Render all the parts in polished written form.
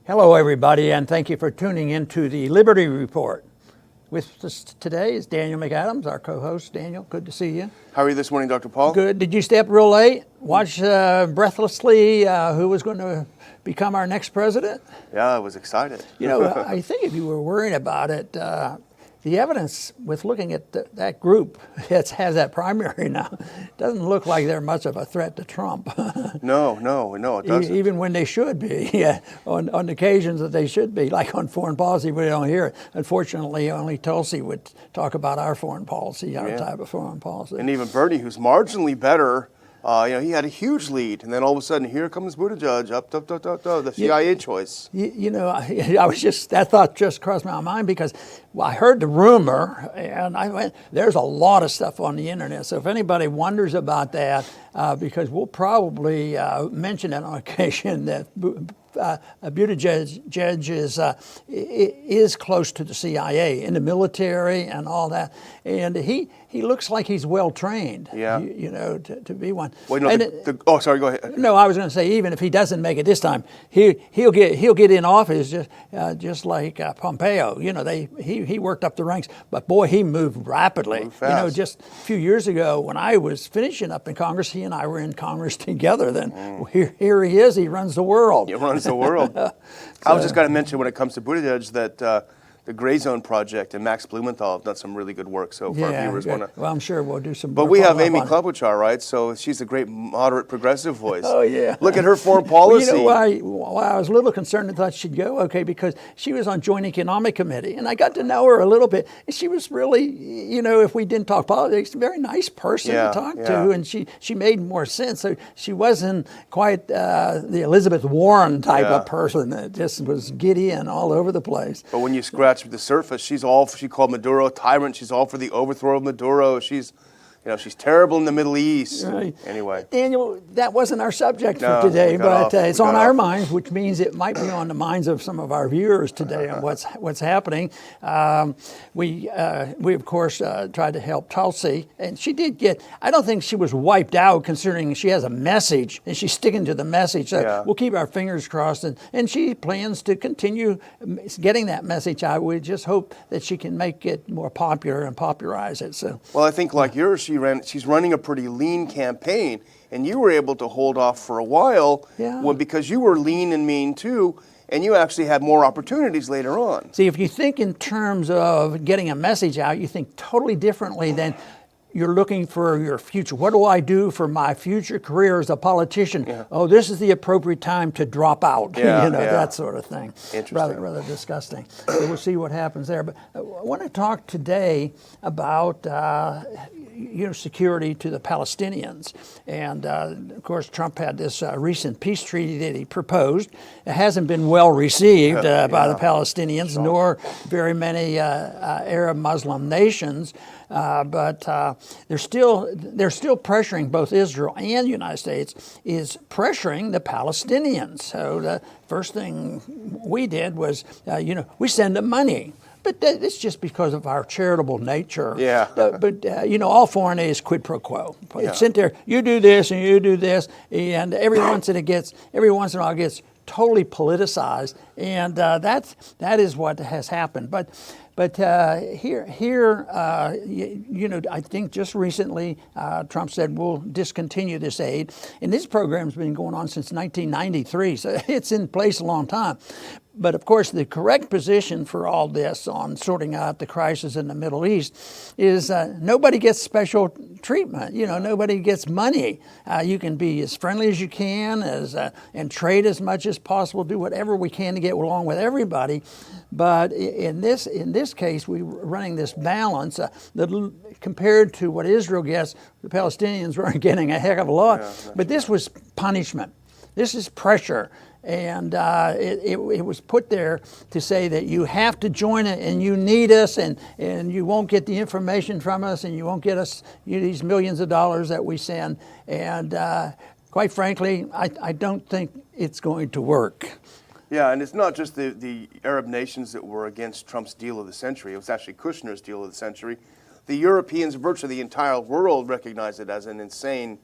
Hello, everybody, and thank you for tuning in to the Liberty Report. With us today is Daniel McAdams, our co-host. Daniel, good to see you. How are you this morning, Dr. Paul? Good. Did you stay up real late? Watch breathlessly who was going to become our next president? Yeah, I was excited. You know, I think if you were worried about it, the evidence with looking at that group that has that primary now doesn't look like they're much of a threat to Trump. No, it doesn't. Even when they should be, on occasions that they should be, like on foreign policy, we don't hear it. Unfortunately, only Tulsi would talk about our foreign policy, our type of foreign policy. And even Bernie, who's marginally better, he had a huge lead, and then all of a sudden, here comes Buttigieg, up, the CIA choice. That thought just crossed my mind because I heard the rumor, and I went, there's a lot of stuff on the internet. So if anybody wonders about that, because we'll probably mention it on occasion that Buttigieg is close to the CIA in the military and all that, and he looks like he's well trained. Yeah. To be one. Wait, no. Sorry. Go ahead. No, I was going to say even if he doesn't make it this time, he'll get in office just like Pompeo. He worked up the ranks, but boy, he moved rapidly. Moved fast. Just a few years ago when I was finishing up in Congress, he and I were in Congress together. Then here he is. He runs the world. He runs the world. I was just going to mention when it comes to Buttigieg that the Gray Zone Project and Max Blumenthal have done some really good work. So if our viewers want to, well, I'm sure we'll do some. But we have Amy Klobuchar, right? So she's a great moderate progressive voice. Oh yeah. Look at her foreign policy. Why I was a little concerned and thought she'd go because she was on Joint Economic Committee, and I got to know her a little bit. And she was really, if we didn't talk politics, a very nice person to talk to, and she made more sense. So she wasn't quite the Elizabeth Warren type of person that just was giddy and all over the place. But when you scratch the surface, she called Maduro a tyrant. She's all for the overthrow of Maduro. She's terrible in the Middle East. Right. Anyway, Daniel, that wasn't our subject for today, but it's on our minds, which means it might be on the minds of some of our viewers today on what's happening. We of course tried to help Tulsi, and she did get. I don't think she was wiped out, considering she has a message and she's sticking to the message. So we'll keep our fingers crossed, and she plans to continue getting that message out. We just hope that she can make it more popular and popularize it. So, well, I think like yours, she's running a pretty lean campaign, and you were able to hold off for a while because you were lean and mean too, and you actually had more opportunities later on. See, if you think in terms of getting a message out, you think totally differently than you're looking for your future. What do I do for my future career as a politician? Yeah. Oh, this is the appropriate time to drop out. That sort of thing. Interesting. Rather disgusting. So we'll see what happens there. But I want to talk today about security to the Palestinians. And of course, Trump had this recent peace treaty that he proposed. It hasn't been well received by the Palestinians, nor very many Arab Muslim nations. But they're still pressuring both Israel and the United States is pressuring the Palestinians. So the first thing we did was, we send them money. But it's just because of our charitable nature. Yeah. But all foreign aid is quid pro quo. It's in there. You do this and you do this, and every once in a while it gets totally politicized, and that is what has happened. But here, I think just recently Trump said we'll discontinue this aid, and this program's been going on since 1993, so it's in place a long time. But of course, the correct position for all this on sorting out the crisis in the Middle East is nobody gets special treatment. Nobody gets money. You can be as friendly as you can, and trade as much as possible, do whatever we can to get along with everybody. But in this case, we're running this balance that compared to what Israel gets, the Palestinians weren't getting a heck of a lot. But this was punishment. This is pressure. And it was put there to say that you have to join it and you need us and you won't get the information from us and you won't get us these millions of dollars that we send. And quite frankly, I don't think it's going to work. Yeah, and it's not just the Arab nations that were against Trump's deal of the century. It was actually Kushner's deal of the century. The Europeans, virtually the entire world, recognized it as an insane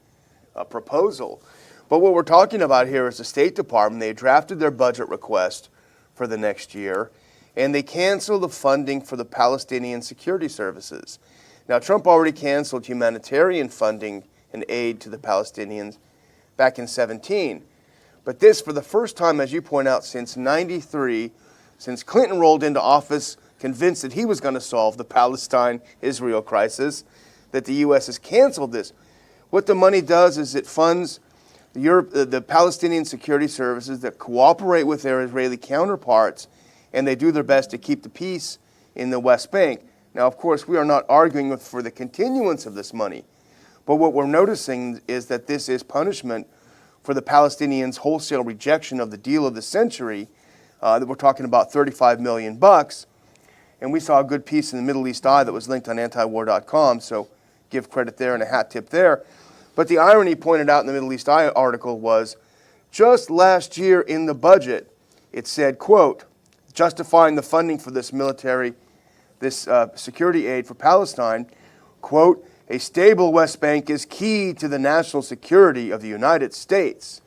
proposal. But what we're talking about here is the State Department. They drafted their budget request for the next year, and they canceled the funding for the Palestinian security services. Now, Trump already canceled humanitarian funding and aid to the Palestinians back in 2017. But this, for the first time, as you point out, since 93, since Clinton rolled into office convinced that he was going to solve the Palestine-Israel crisis, that the U.S. has canceled this. What the money does is it funds the Palestinian security services that cooperate with their Israeli counterparts, and they do their best to keep the peace in the West Bank. Now, of course, we are not arguing for the continuance of this money, but what we're noticing is that this is punishment for the Palestinians' wholesale rejection of the deal of the century, that we're talking about $35 million. And we saw a good piece in the Middle East Eye that was linked on antiwar.com, so give credit there and a hat tip there. But the irony pointed out in the Middle East Eye article was, just last year in the budget, it said, quote, justifying the funding for this security aid for Palestine, quote, a stable West Bank is key to the national security of the United States.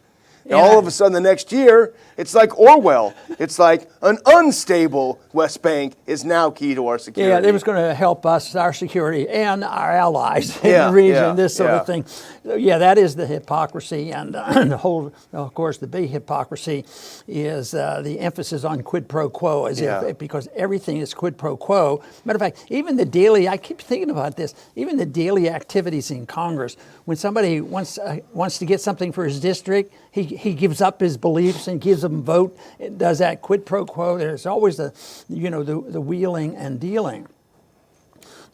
And all of a sudden the next year, it's like Orwell. It's like an unstable West Bank is now key to our security. Yeah, it was going to help us, our security, and our allies in the region, this sort of thing. So, yeah, that is the hypocrisy. And the whole, of course, the big hypocrisy is the emphasis on quid pro quo, as if, because everything is quid pro quo. Matter of fact, even the daily, I keep thinking about this, even the daily activities in Congress, when somebody wants to get something for his district, he gives up his beliefs and gives them a vote. It does that quid pro quo. There's always the wheeling and dealing.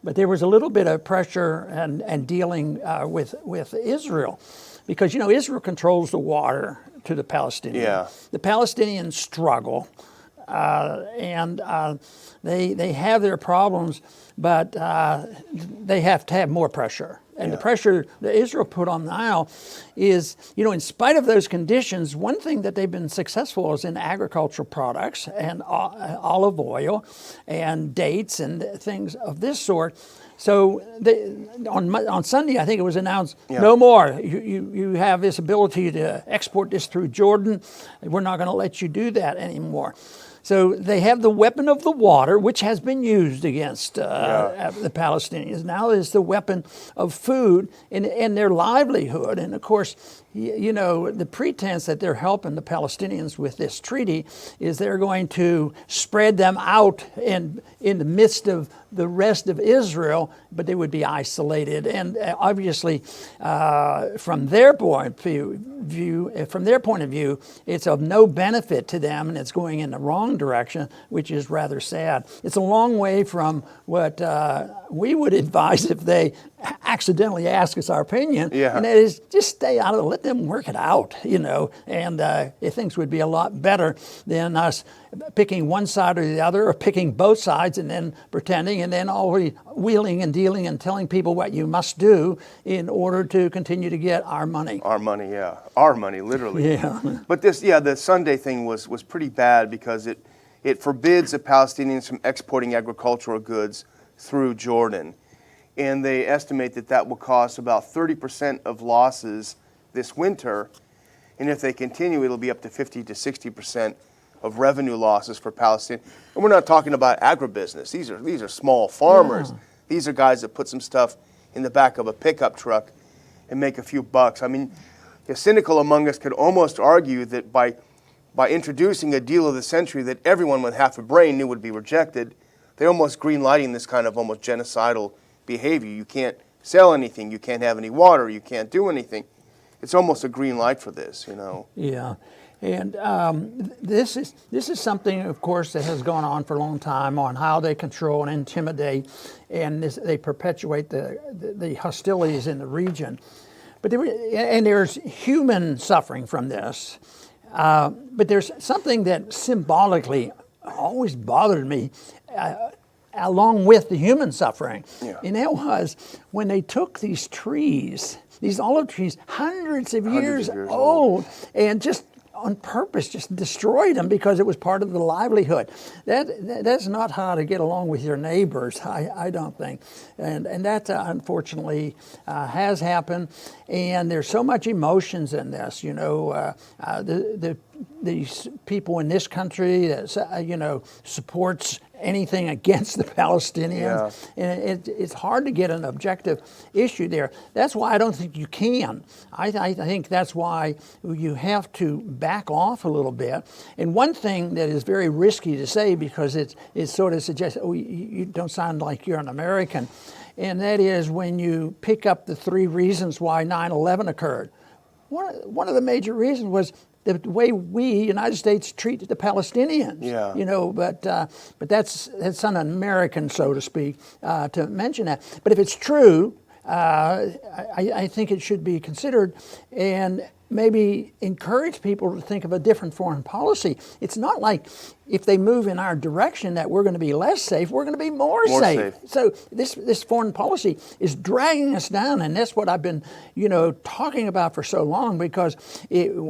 But there was a little bit of pressure and dealing with Israel, because Israel controls the water to the Palestinians. Yeah. The Palestinians struggle, and they have their problems, but they have to have more pressure. And the pressure that Israel put on now is, in spite of those conditions, one thing that they've been successful is in agricultural products and olive oil and dates and things of this sort. So on Sunday, I think it was announced, no more. You have this ability to export this through Jordan. We're not going to let you do that anymore. So they have the weapon of the water, which has been used against the Palestinians. Now is the weapon of food and their livelihood. And of course, the pretense that they're helping the Palestinians with this treaty is they're going to spread them out in the midst of the rest of Israel, but they would be isolated. And obviously, from their point of view, it's of no benefit to them, and it's going in the wrong direction, which is rather sad. It's a long way from what we would advise if they accidentally ask us our opinion, and that is just stay out of it, let them work it out, and things would be a lot better than us picking one side or the other, or picking both sides and then pretending, and then always wheeling and dealing and telling people what you must do in order to continue to get our money. Our money, our money, literally. But this, the Sunday thing was pretty bad, because it forbids the Palestinians from exporting agricultural goods through Jordan. And they estimate that will cost about 30% of losses this winter. And if they continue, it'll be up to 50 to 60% of revenue losses for Palestine. And we're not talking about agribusiness. These are small farmers. These are guys that put some stuff in the back of a pickup truck and make a few bucks. I mean, the cynical among us could almost argue that by introducing a deal of the century that everyone with half a brain knew would be rejected, they're almost green-lighting this kind of almost genocidal behavior. You can't sell anything. You can't have any water. You can't do anything. It's almost a green light for this, Yeah. And this is something, of course, that has gone on for a long time, on how they control and intimidate, and they perpetuate the hostilities in the region. But there's human suffering from this. But there's something that symbolically always bothered me, along with the human suffering. And that was when they took these trees, these olive trees, hundreds of years old, and just on purpose just destroyed them because it was part of the livelihood. That's not how to get along with your neighbors, I don't think. And that unfortunately has happened. And there's so much emotions in this. The these people in this country that supports anything against the Palestinians. Yeah. And it's hard to get an objective issue there. That's why I don't think you can. I think that's why you have to back off a little bit. And one thing that is very risky to say, because it sort of suggests, you don't sound like you're an American, and that is when you pick up the 3 reasons why 9/11 occurred. One of the major reasons was the way we, United States, treat the Palestinians. Yeah. But that's un-American, so to speak, to mention that. But if it's true, I think it should be considered and maybe encourage people to think of a different foreign policy. It's not like if they move in our direction that we're going to be less safe, we're going to be more safe. So this foreign policy is dragging us down, and that's what I've been, talking about for so long, because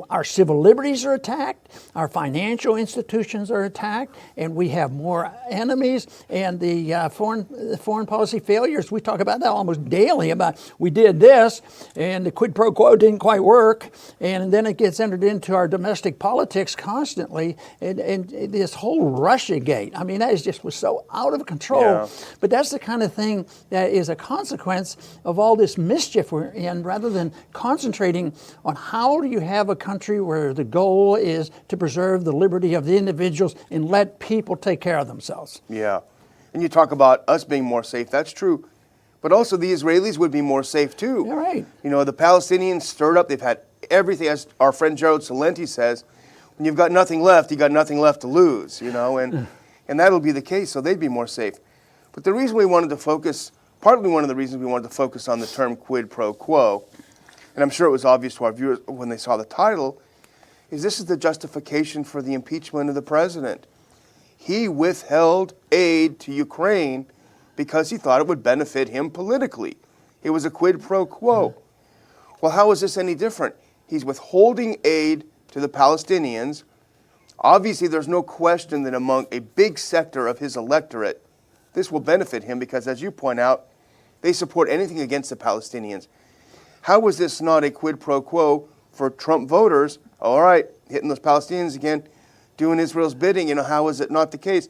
our civil liberties are attacked, our financial institutions are attacked, and we have more enemies, and the foreign policy failures, we talk about that almost daily, about we did this, and the quid pro quo didn't quite work, and then it gets entered into our domestic politics constantly, and this whole Russiagate, I mean, that was so out of control. Yeah. But that's the kind of thing that is a consequence of all this mischief we're in, rather than concentrating on how do you have a country where the goal is to preserve the liberty of the individuals and let people take care of themselves. Yeah. And you talk about us being more safe. That's true. But also the Israelis would be more safe too. Yeah, right. The Palestinians stirred up. They've had everything, as our friend Gerald Salenti says. When you've got nothing left, you got nothing left to lose, and that'll be the case, so they'd be more safe. But the reason we wanted to focus, partly one of the reasons we wanted to focus on the term quid pro quo, and I'm sure it was obvious to our viewers when they saw the title, is this is the justification for the impeachment of the president. He withheld aid to Ukraine because he thought it would benefit him politically. It was a quid pro quo. Well, how is this any different? He's withholding aid to the Palestinians. Obviously, there's no question that among a big sector of his electorate, this will benefit him because, as you point out, they support anything against the Palestinians. How is this not a quid pro quo for Trump voters? All right, hitting those Palestinians again, doing Israel's bidding. How is it not the case?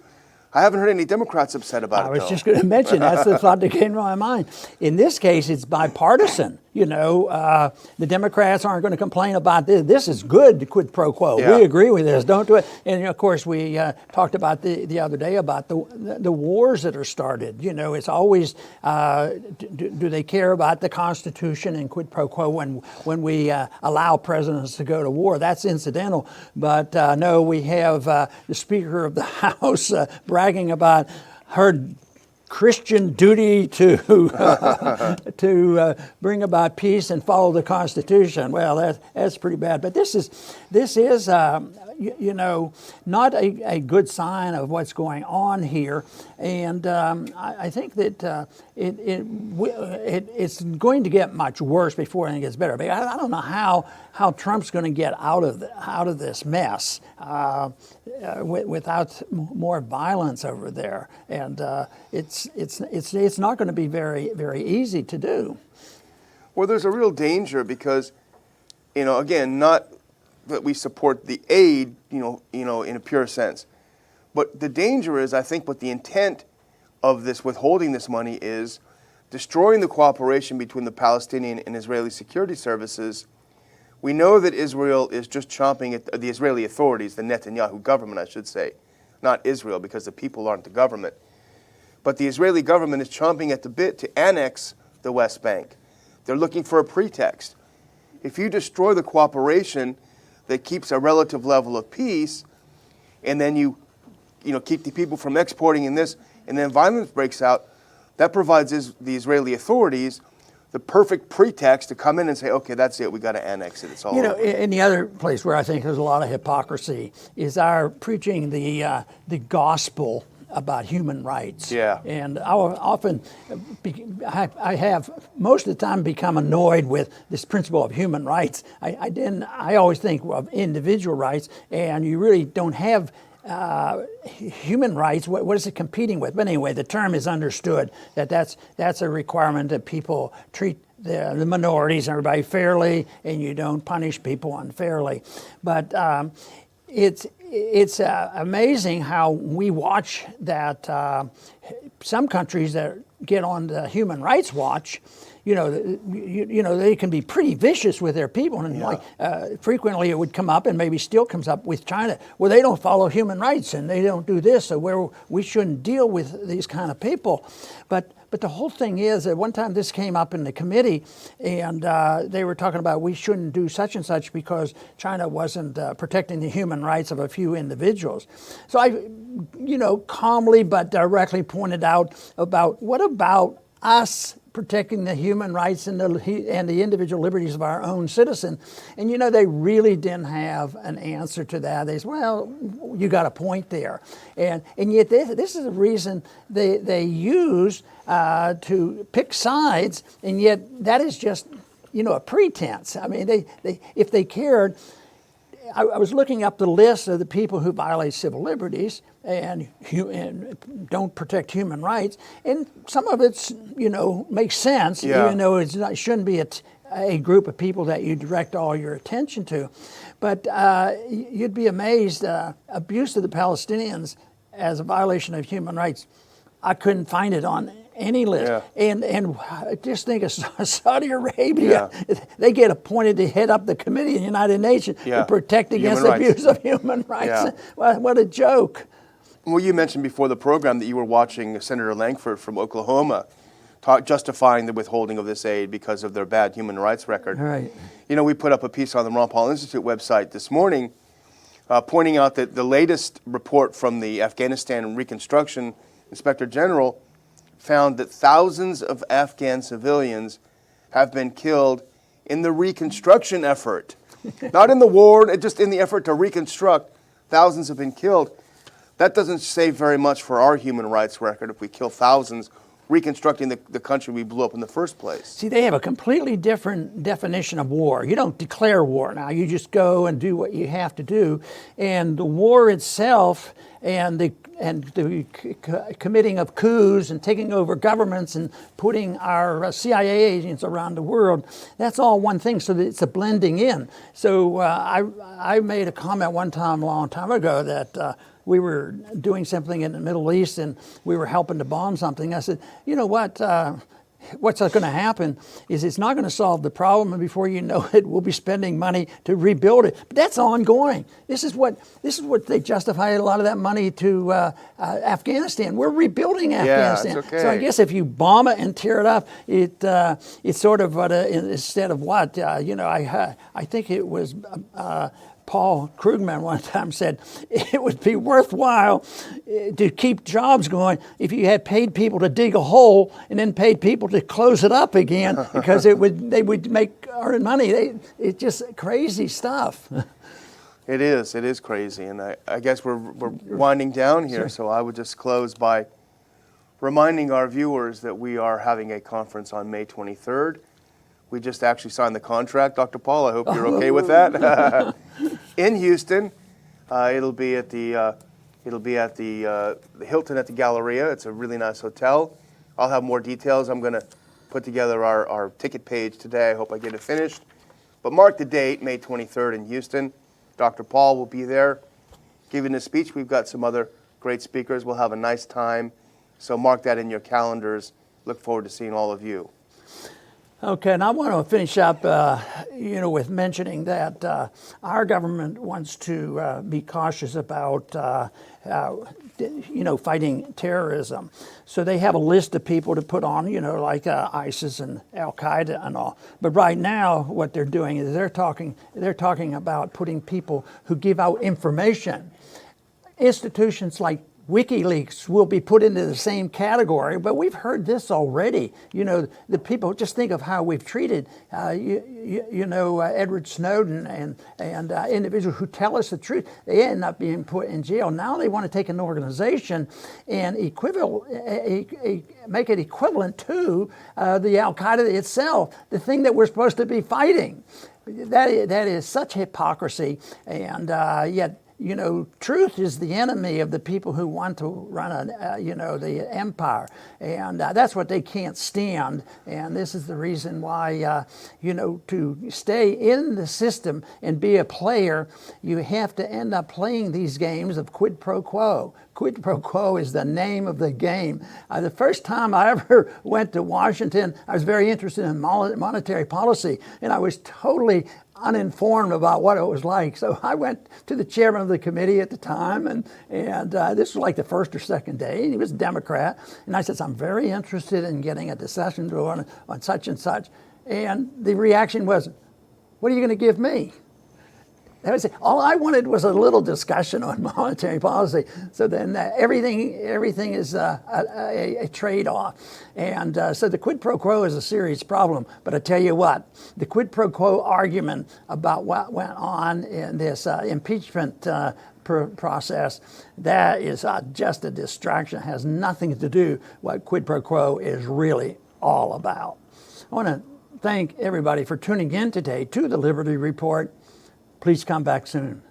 I haven't heard any Democrats upset about it, I was just going to mention, that's the thought that came to my mind. In this case, it's bipartisan. The Democrats aren't going to complain about this. This is good, quid pro quo. Yeah. We agree with this. Don't do it. And, of course, we talked about the other day about the wars that are started. It's always, do they care about the Constitution and quid pro quo when we allow presidents to go to war? That's incidental. But, no, we have the Speaker of the House bragging about her Christian duty to bring about peace and follow the Constitution. Well, that's pretty bad. But this is not a good sign of what's going on here. And I think that it's going to get much worse before anything gets better. But I don't know how Trump's going to get out of this mess without more violence over there. And it's not going to be very, very easy to do. Well, there's a real danger because, again, not that we support the aid, in a pure sense. But the danger is, I think, what the intent of this withholding this money is destroying the cooperation between the Palestinian and Israeli security services. We know that Israel is just chomping at the Israeli authorities, the Netanyahu government, I should say, not Israel, because the people aren't the government. But the Israeli government is chomping at the bit to annex the West Bank. They're looking for a pretext. If you destroy the cooperation that keeps a relative level of peace, and then you keep the people from exporting in this, and then violence breaks out, that provides the Israeli authorities the perfect pretext to come in and say, okay, that's it, we got to annex it, it's all over. And the other place where I think there's a lot of hypocrisy is our preaching the gospel about human rights. Yeah. And I have most of the time become annoyed with this principle of human rights. I always think of individual rights, and you really don't have human rights. What is it competing with? But anyway, the term is understood that's a requirement that people treat the minorities and everybody fairly, and you don't punish people unfairly. But it's amazing how we watch that some countries that get on the Human Rights Watch, they can be pretty vicious with their people, and frequently it would come up, and maybe still comes up with China, well, they don't follow human rights and they don't do this, so we shouldn't deal with these kind of people. But the whole thing is that one time this came up in the committee, and they were talking about we shouldn't do such and such because China wasn't protecting the human rights of a few individuals. So I, calmly but directly pointed out about what about us protecting the human rights and the individual liberties of our own citizen. And they really didn't have an answer to that. They said, well, you got a point there. And yet this is a reason they use to pick sides, and yet that is just, a pretense. I mean, they if they cared, I was looking up the list of the people who violate civil liberties and don't protect human rights, and some of it's makes sense, even though it shouldn't be a group of people that you direct all your attention to. But you'd be amazed, abuse of the Palestinians as a violation of human rights. I couldn't find it on any list. And just think of Saudi Arabia. They get appointed to head up the Committee of the United Nations to protect against abuse of human rights. What a joke. Well, you mentioned before the program that you were watching Senator Langford from Oklahoma justifying the withholding of this aid because of their bad human rights record. Right. We put up a piece on the Ron Paul Institute website this morning pointing out that the latest report from the Afghanistan Reconstruction Inspector General found that thousands of Afghan civilians have been killed in the reconstruction effort. Not in the war, just in the effort to reconstruct. Thousands have been killed. That doesn't say very much for our human rights record if we kill thousands reconstructing the country we blew up in the first place. See, they have a completely different definition of war. You don't declare war now. You just go and do what you have to do. And the war itself and the committing of coups and taking over governments and putting our CIA agents around the world, that's all one thing, so that it's a blending in. So I made a comment one time, a long time ago, that we were doing something in the Middle East and we were helping to bomb something. I said, you know what? What's going to happen is it's not going to solve the problem, and before you know it, we'll be spending money to rebuild it. But that's ongoing. This is what they justify a lot of that money to Afghanistan. We're rebuilding Afghanistan. It's okay. So I guess if you bomb it and tear it up, it's sort of instead of what I think it was. Paul Krugman one time said it would be worthwhile to keep jobs going if you had paid people to dig a hole and then paid people to close it up again, because they would earn money. It's just crazy stuff. It is crazy, and I guess we're winding down here, so I would just close by reminding our viewers that we are having a conference on May 23rd. We just actually signed the contract, Dr. Paul. I hope you're okay with that. In Houston, it'll be at the Hilton at the Galleria. It's a really nice hotel. I'll have more details. I'm going to put together our ticket page today. I hope I get it finished. But mark the date, May 23rd in Houston. Dr. Paul will be there giving a speech. We've got some other great speakers. We'll have a nice time. So mark that in your calendars. Look forward to seeing all of you. Okay, and I want to finish up, with mentioning that our government wants to be cautious about, fighting terrorism. So they have a list of people to put on, like ISIS and Al Qaeda and all. But right now, what they're doing is they're talking about putting people who give out information. Institutions like WikiLeaks will be put into the same category, but we've heard this already. The people, just think of how we've treated, Edward Snowden and individuals who tell us the truth. They end up being put in jail. Now they want to take an organization and make it equivalent to the Al Qaeda itself, the thing that we're supposed to be fighting. That is such hypocrisy, and yet truth is the enemy of the people who want to run the empire, and that's what they can't stand. And this is the reason why, to stay in the system and be a player, you have to end up playing these games of quid pro quo. Quid pro quo is the name of the game. The first time I ever went to Washington, I was very interested in monetary policy, and I was totally uninformed about what it was like. So I went to the chairman of the committee at the time, and this was like the first or second day. He was a Democrat, and I said, I'm very interested in getting a discussion going on such and such. And the reaction was, what are you going to give me? That was it. All I wanted was a little discussion on monetary policy. So then everything is a trade-off. And so the quid pro quo is a serious problem. But I tell you what, the quid pro quo argument about what went on in this impeachment process, that is just a distraction. It has nothing to do what quid pro quo is really all about. I want to thank everybody for tuning in today to the Liberty Report. Please come back soon.